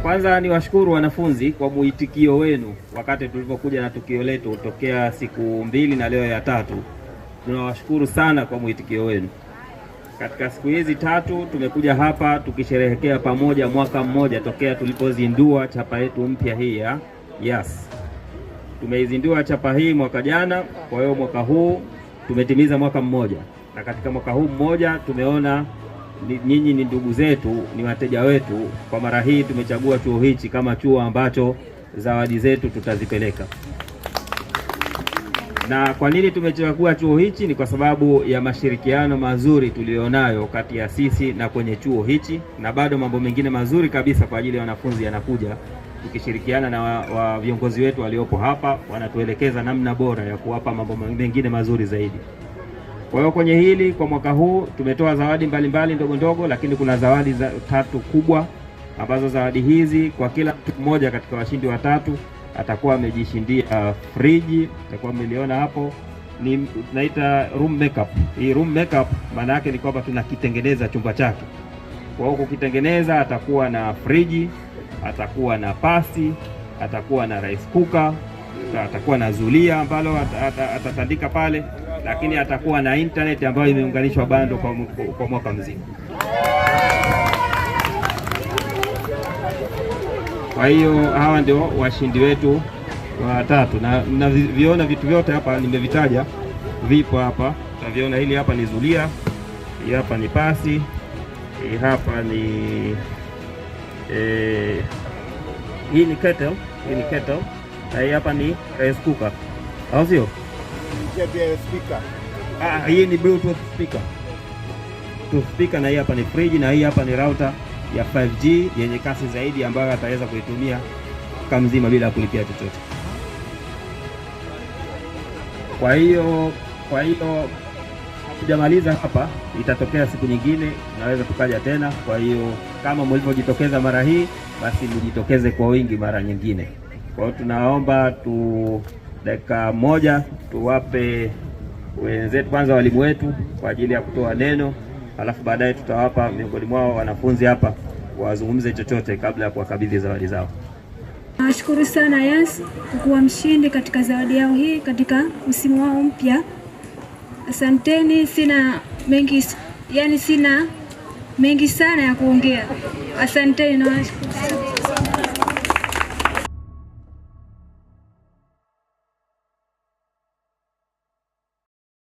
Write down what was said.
Kwanza niwashukuru wanafunzi kwa muitikio wenu wakati tulipokuja na tukio letu tokea siku 2 na leo ya 3. Tunawashukuru sana kwa muitikio wenu. Katika siku hizi 3 tumekuja hapa tukisherehekea pamoja mwaka mmoja tokea tulipozindua chapa yetu mpya hii ya Yas. Tumeizindua chapa hii mwaka jana, kwa hiyo mwaka huu tumetimiza mwaka mmoja. Na katika mwaka huu mmoja tumeona nyinyi ni ndugu zetu, ni wateja wetu. Kwa mara hii tumechagua chuo hichi kama chuo ambacho zawadi zetu tutazipeleka. Na kwa nini tumechagua chuo hichi? Ni kwa sababu ya mashirikiano mazuri tulionayo kati ya sisi na kwenye chuo hichi, na bado mambo mengine mazuri kabisa kwa ajili ya wanafunzi yanakuja, tukishirikiana na viongozi wetu waliopo hapa, wanatuelekeza namna bora ya kuwapa mambo mengine mazuri zaidi. Kwa hiyo kwenye hili kwa mwaka huu tumetoa zawadi mbalimbali ndogo ndogo, lakini kuna zawadi 3 kubwa, ambazo zawadi hizi kwa kila mtu mmoja katika washindi wa 3 atakuwa amejishindia friji. Atakuwa mmeliona hapo, ni tunaita room makeup. Hii room makeup maana yake ni kwamba tunakitengeneza chumba chake. Kwa hiyo kukitengeneza atakuwa na friji, atakuwa na pasi, atakuwa na rice cooker, atakuwa na zulia ambalo atatandika pale, lakini atakuwa na internet ambayo imeunganishwa bando kwa mwaka mzima. Kwa hiyo hawa ndio washindi wetu wa 3, na mnaviona vitu vyote hapa nimevitaja, vipo hapa. Mtaviona hili hapa ni zulia, hii hapa ni pasi, hii hapa ni hii ni kettle, na hii hapa ni rice cooker, au sio? Hii ni bluetooth speaker, na hii hapa ni fridge, na hii hapa ni router ya 5G yenye kasi zaidi ambayo ataweza kuitumia kama mzima bila kulipia chochote. Kwa hiyo hatujamaliza hapa, itatokea siku nyingine naweza tukaja tena. Kwa hiyo kama mlivyojitokeza mara hii, basi mjitokeze kwa wingi mara nyingine. Kwa hiyo tunaomba dakika moja tuwape wenzetu kwanza, walimu wetu, kwa ajili ya kutoa neno, alafu baadaye tutawapa miongoni mwao wanafunzi hapa wazungumze chochote kabla ya kuwakabidhi zawadi zao. Nashukuru sana Yas kwa kuwa mshindi katika zawadi yao hii katika msimu wao mpya. Asanteni, sina mengi sana ya kuongea. Asanteni na nashukuru.